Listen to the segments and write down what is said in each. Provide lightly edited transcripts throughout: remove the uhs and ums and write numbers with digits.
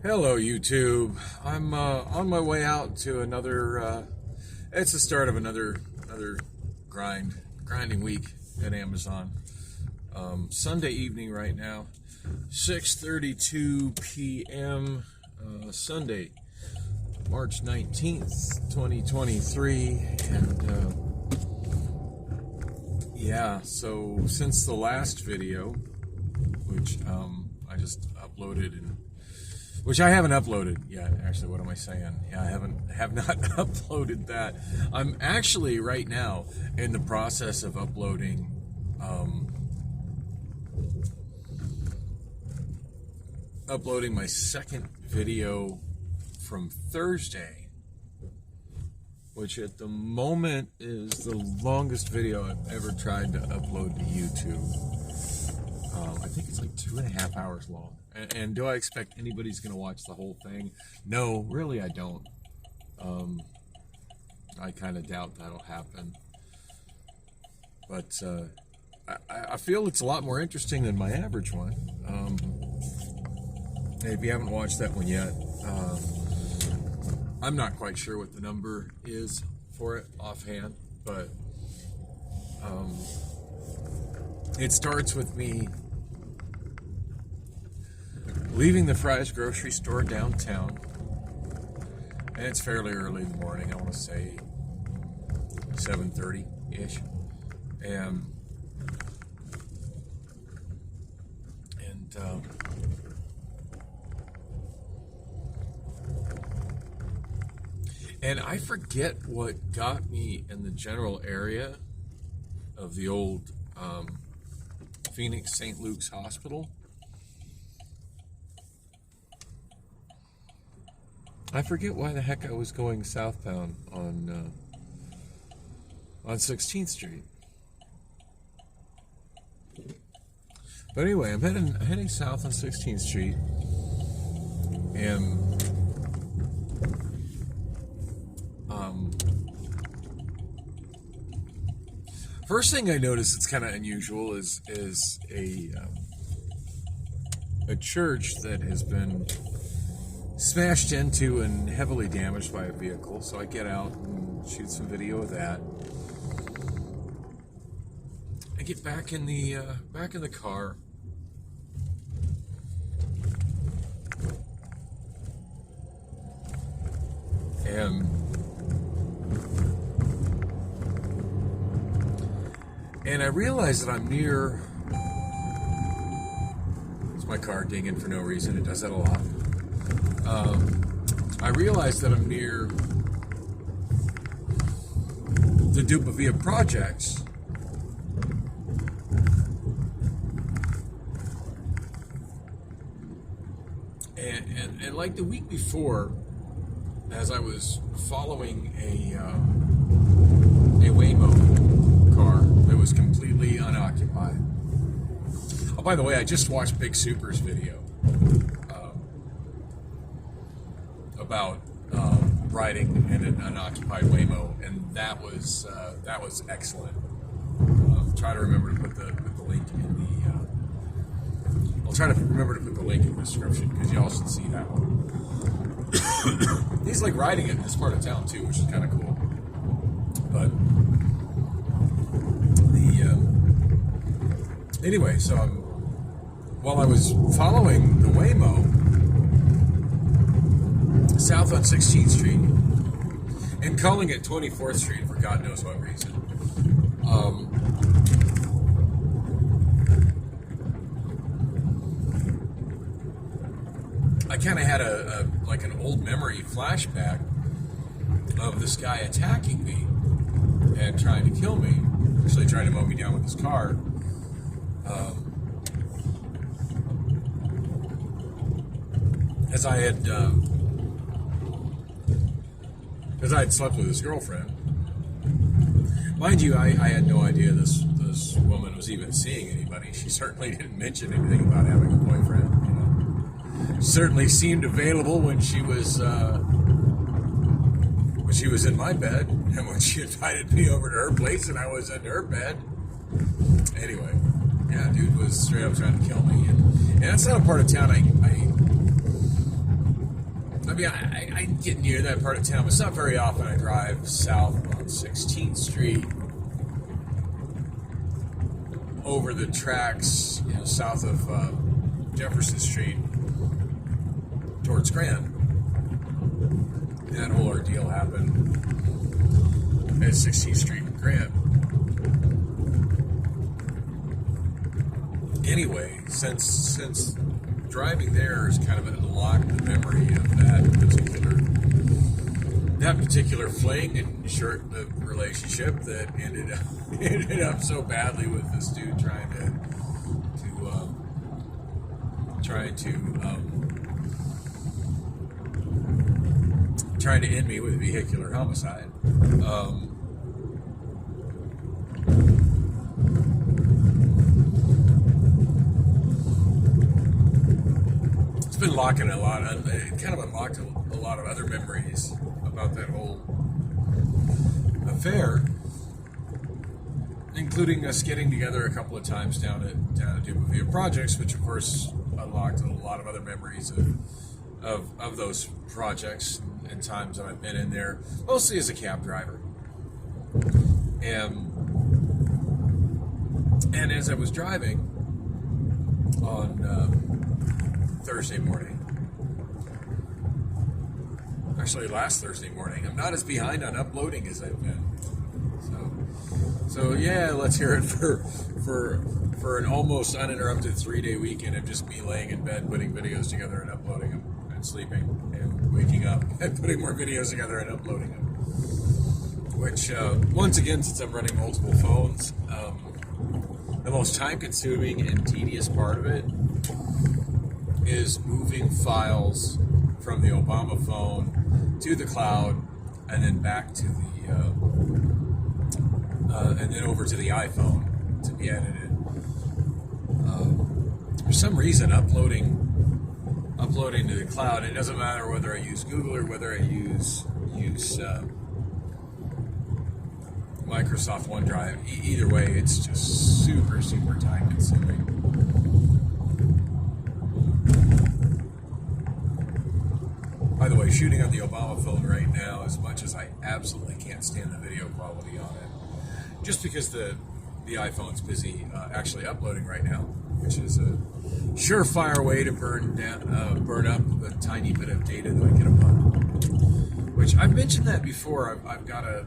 Hello, YouTube. I'm on my way out to another. It's the start of another grinding week at Amazon. Sunday evening right now, 6:32 p.m. Sunday, March 19th, 2023, and yeah. So since the last video, which I just uploaded and. Which I haven't uploaded yet. Actually, what am I saying? Yeah, I have not uploaded that. I'm actually right now in the process of uploading my second video from Thursday, which at the moment is the longest video I've ever tried to upload to YouTube. I think it's like 2.5 hours long. And do I expect anybody's going to watch the whole thing? No, really I don't. I kind of doubt that'll happen. But I feel it's a lot more interesting than my average one. If you haven't watched that one yet, I'm not quite sure what the number is for it offhand, but it starts with me leaving the Fry's grocery store downtown, and it's fairly early in the morning. I want to say 7:30-ish, and I forget what got me in the general area of the old Phoenix St. Luke's Hospital. I forget why the heck I was going southbound on 16th Street. But anyway, I'm heading south on 16th Street, and first thing I noticed that's kind of unusual is a church that has been smashed into and heavily damaged by a vehicle. So I get out and shoot some video of that. I get back in the car, and I realize that I'm near. It's my car dinging for no reason. It does that a lot. I realized that I'm near the Dupavia projects, and like the week before, as I was following a Waymo car that was completely unoccupied. Oh, by the way, I just watched Big Super's video about riding in an unoccupied Waymo, and that was excellent. Try to remember to put the link in the. I'll try to remember to put the link in the description because y'all should see that one. He's like riding it in this part of town too, which is kind of cool. But anyway, so while I was following the Waymo south on 16th Street and calling it 24th Street for God knows what reason. I kind of had like an old memory flashback of this guy attacking me and trying to kill me, actually trying to mow me down with his car. As I had slept with his girlfriend. Mind you, I had no idea this woman was even seeing anybody. She certainly didn't mention anything about having a boyfriend. You know, she certainly seemed available when she was in my bed, and when she invited me over to her place and I was in her bed. Anyway, yeah, dude was straight up trying to kill me, and that's not a part of town I mean, I get near that part of town, but it's not very often. I drive south on 16th Street, over the tracks, south of Jefferson Street, towards Grand. And that whole ordeal happened at 16th Street in Grand. Anyway, since driving there is kind of unlocked the memory of that particular fling and short the relationship that ended up so badly with this dude trying to end me with vehicular homicide. It's been locking it kind of unlocked a lot of other memories about that whole affair, including us getting together a couple of times down at Obamaphone projects, which of course unlocked a lot of other memories of those projects and times that I've been in there, mostly as a cab driver. And as I was driving on Thursday morning, actually last Thursday morning, I'm not as behind on uploading as I've been. So yeah, let's hear it for an almost uninterrupted 3-day weekend of just me laying in bed, putting videos together and uploading them, and sleeping and waking up and putting more videos together and uploading them. Which, once again, since I'm running multiple phones, the most time-consuming and tedious part of it is moving files from the Obamaphone to the cloud and then back to and then over to the iPhone to be edited. For some reason, uploading to the cloud, it doesn't matter whether I use Google or whether I use Microsoft OneDrive. Either way, it's just super, super time consuming. By the way, shooting on the Obamaphone right now, as much as I absolutely can't stand the video quality on it, just because the iPhone's busy actually uploading right now, which is a surefire way to burn up a tiny bit of data that I get a month. Which I've mentioned that before. I've got a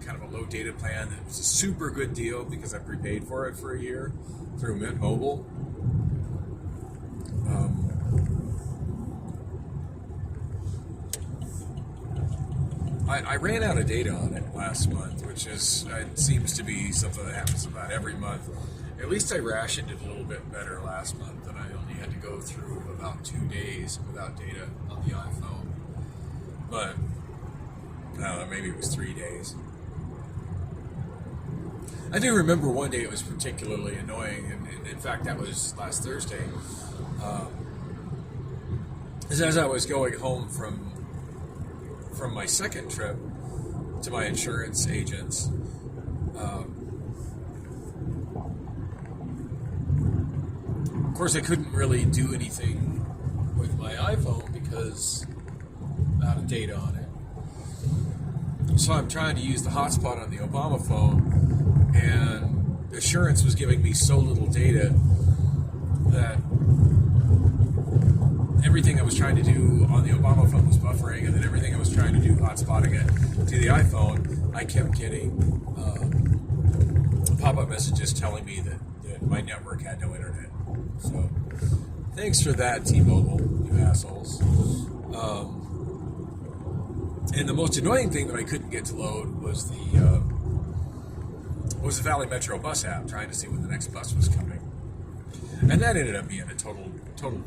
kind of a low data plan that was a super good deal because I prepaid for it for a year through Mint Mobile. I ran out of data on it last month, which is it seems to be something that happens about every month. At least I rationed it a little bit better last month, and I only had to go through about 2 days without data on the iPhone. But I don't know, maybe it was 3 days. I do remember one day it was particularly annoying, and in fact that was last Thursday. As I was going home from my second trip to my insurance agents, of course I couldn't really do anything with my iPhone because I'm out of data on it. So I'm trying to use the hotspot on the Obamaphone, and Assurance was giving me so little data that everything I was trying to do on the Obamaphone was buffering, and then everything I was trying to do hotspotting it to the iPhone, I kept getting pop-up messages telling me that my network had no internet. So thanks for that, T-Mobile, you assholes. And the most annoying thing that I couldn't get to load was the Valley Metro bus app, trying to see when the next bus was coming. And that ended up being a total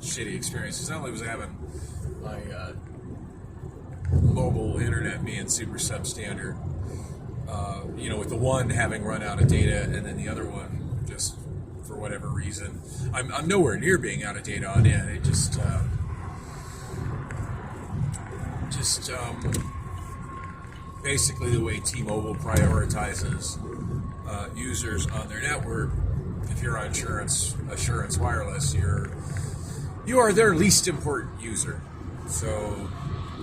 shitty experience. Because not only was I having my mobile internet being super substandard, with the one having run out of data, and then the other one just for whatever reason, I'm nowhere near being out of data on it. It just basically the way T-Mobile prioritizes users on their network. If you're on Assurance Wireless, you are their least important user. So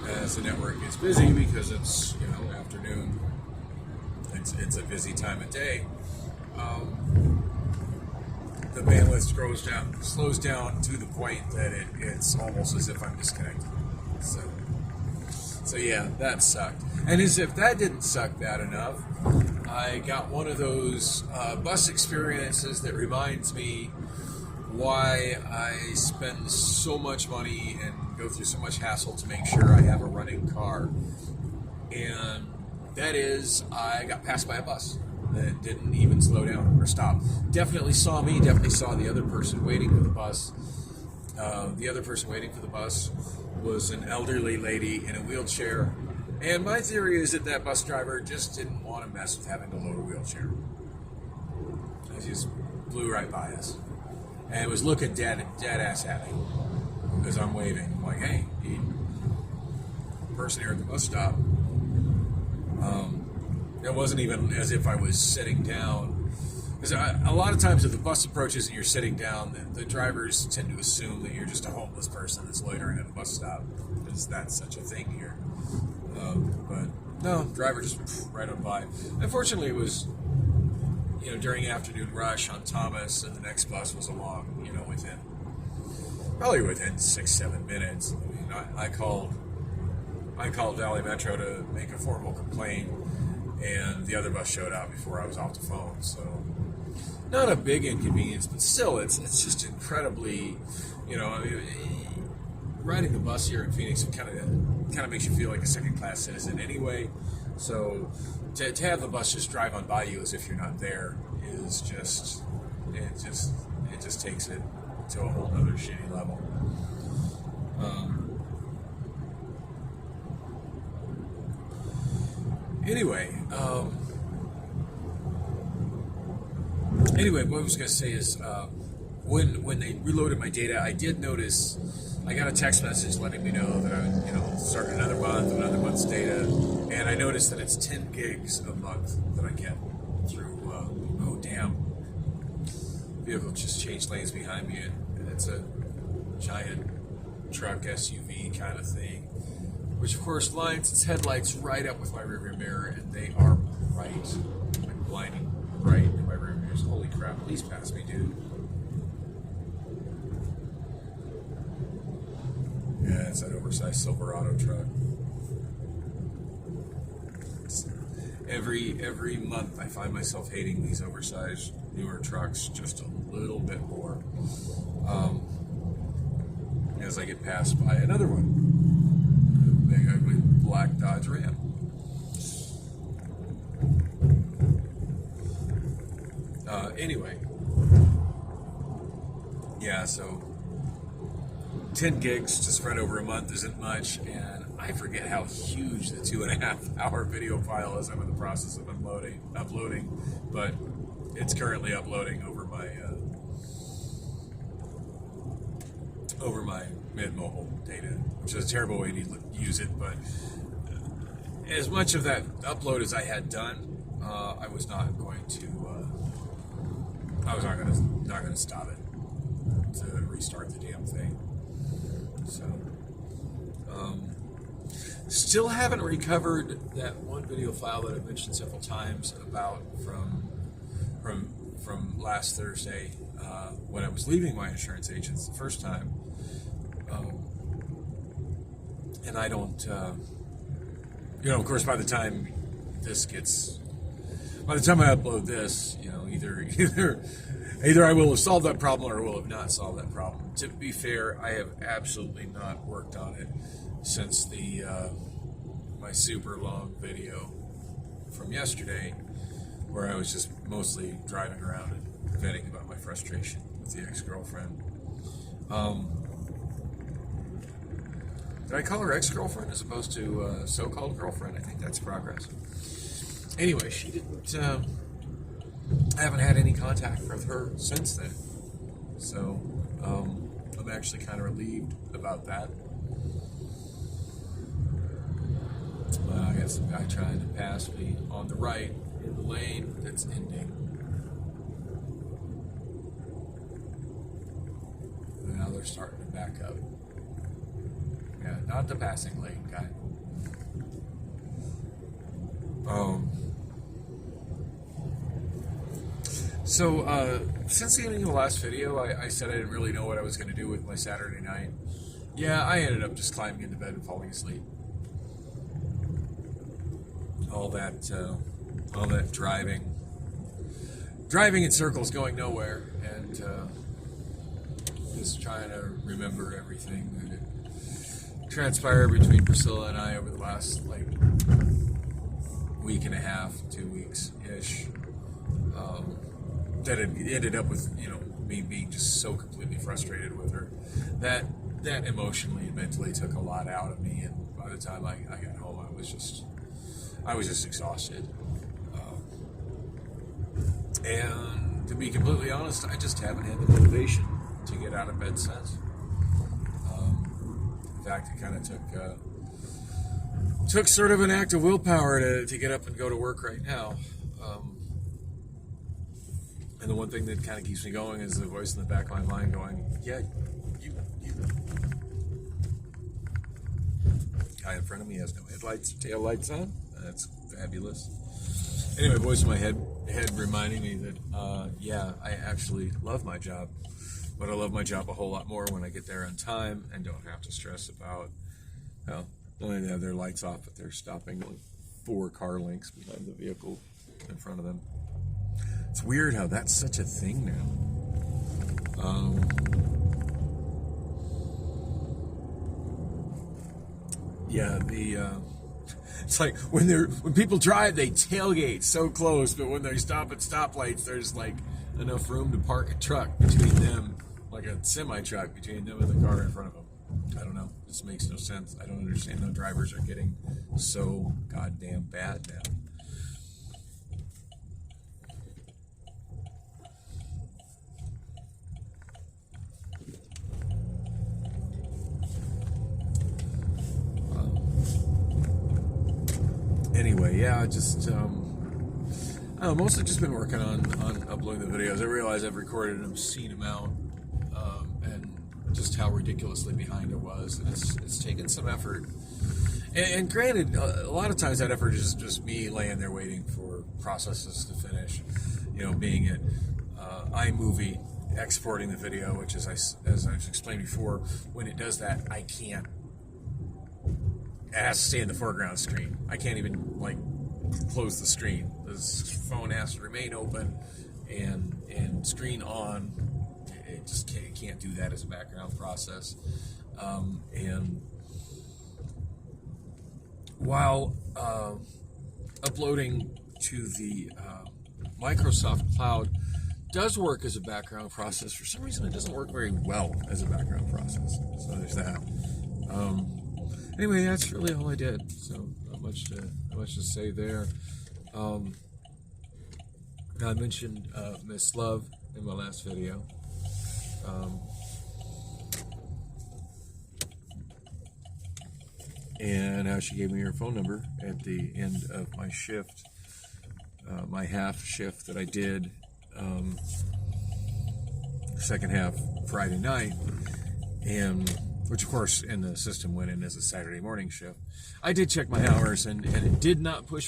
as the network is busy because it's, you know, afternoon. It's a busy time of day. The bandwidth slows down to the point that it's almost as if I'm disconnected. So yeah, that sucked. And as if that didn't suck bad enough, I got one of those bus experiences that reminds me why I spend so much money and go through so much hassle to make sure I have a running car. And that is, I got passed by a bus that didn't even slow down or stop. Definitely saw me, definitely saw the other person waiting for the bus. The other person waiting for the bus was an elderly lady in a wheelchair. And my theory is that bus driver just didn't want to mess with having to load a wheelchair. He just blew right by us. And it was looking dead ass at me because I'm waving. I'm like, hey, person here at the bus stop. It wasn't even as if I was sitting down. Because a lot of times if the bus approaches and you're sitting down, the drivers tend to assume that you're just a homeless person that's loitering at the bus stop. Because that's such a thing here. But no, driver just right on by. Unfortunately, it was, you know, during afternoon rush on Thomas, and the next bus was along, you know, probably within 6-7 minutes. I mean, I called Valley Metro to make a formal complaint, and the other bus showed up before I was off the phone. So not a big inconvenience, but still, it's just incredibly, you know, I mean, riding the bus here in Phoenix kind of makes you feel like a second-class citizen anyway. So to have the bus just drive on by you as if you're not there is just it just takes it to a whole other shitty level. Anyway, what I was going to say is when they reloaded my data, I did notice I got a text message letting me know that I, you know, started another month's data, and I noticed that it's 10 gigs a month that I get through. Oh damn! Vehicle just changed lanes behind me, and it's a giant truck SUV kind of thing, which of course lines its headlights right up with my rearview mirror, and they are bright, like blinding bright in my rearview mirrors. Holy crap! Please pass me, dude. Yeah, it's that oversized Silverado truck. Every month I find myself hating these oversized newer trucks just a little bit more. As I get passed by another one, big ugly black Dodge Ram. Anyway, yeah, so 10 gigs to spread over a month isn't much, and I forget how huge the 2.5 hour video file is. I'm in the process of uploading, but it's currently uploading over my mid-mobile data, which is a terrible way to use it, but as much of that upload as I had done, I was not going to stop it to restart the damn thing. So, still haven't recovered that one video file that I've mentioned several times about from last Thursday when I was leaving my insurance agents the first time. And I don't, you know, of course, by the time I upload this, you know, either I will have solved that problem or I will have not solved that problem. To be fair, I have absolutely not worked on it since my super long video from yesterday, where I was just mostly driving around and venting about my frustration with the ex-girlfriend. Did I call her ex-girlfriend as opposed to so-called girlfriend? I think that's progress. Anyway, she didn't. I haven't had any contact with her since then, so I'm actually kind of relieved about that. I got some guy trying to pass me on the right in the lane that's ending. And now they're starting to back up. Yeah, not the passing lane guy. So, since the ending of the last video, I said I didn't really know what I was going to do with my Saturday night. Yeah, I ended up just climbing into bed and falling asleep. All that driving in circles, going nowhere, and just trying to remember everything that had transpired between Priscilla and I over the last week and a half, 2 weeks ish. That had ended up with me being just so completely frustrated with her that emotionally and mentally took a lot out of me. And by the time I got home, I was just exhausted. And to be completely honest, I just haven't had the motivation to get out of bed since. In fact, it kind of took sort of an act of willpower to get up and go to work right now. And the one thing that kind of keeps me going is the voice in the back of my mind going, yeah, you. Guy in front of me has no headlights, tail lights on. That's fabulous. Anyway, voice in my head reminding me that, yeah, I actually love my job. But I love my job a whole lot more when I get there on time and don't have to stress about, not only they have their lights off, but they're stopping like 4 car lengths behind the vehicle in front of them. It's weird how that's such a thing now. It's like when people drive, they tailgate so close, but when they stop at stoplights, there's like enough room to park a truck between them, like a semi-truck between them and the car in front of them. I don't know. This makes no sense. I don't understand how drivers are getting so goddamn bad now. Anyway, yeah, just I've mostly just been working on uploading the videos. I realize I've recorded them, seen them out, and just how ridiculously behind it was. And it's taken some effort. And granted, a lot of times that effort is just me laying there waiting for processes to finish. Being it iMovie, exporting the video, which as I've explained before, when it does that, I can't. It has to stay in the foreground screen. I can't even close the screen. This phone has to remain open and screen on. It just can't do that as a background process. And while uploading to the Microsoft Cloud does work as a background process, for some reason it doesn't work very well as a background process. So there's that. Anyway, that's really all I did. So not much to say there. I mentioned Miss Love in my last video. And how she gave me her phone number at the end of my shift, my half shift that I did, second half Friday night, and which of course in the system went in as a Saturday morning shift. I did check my hours, and it did not push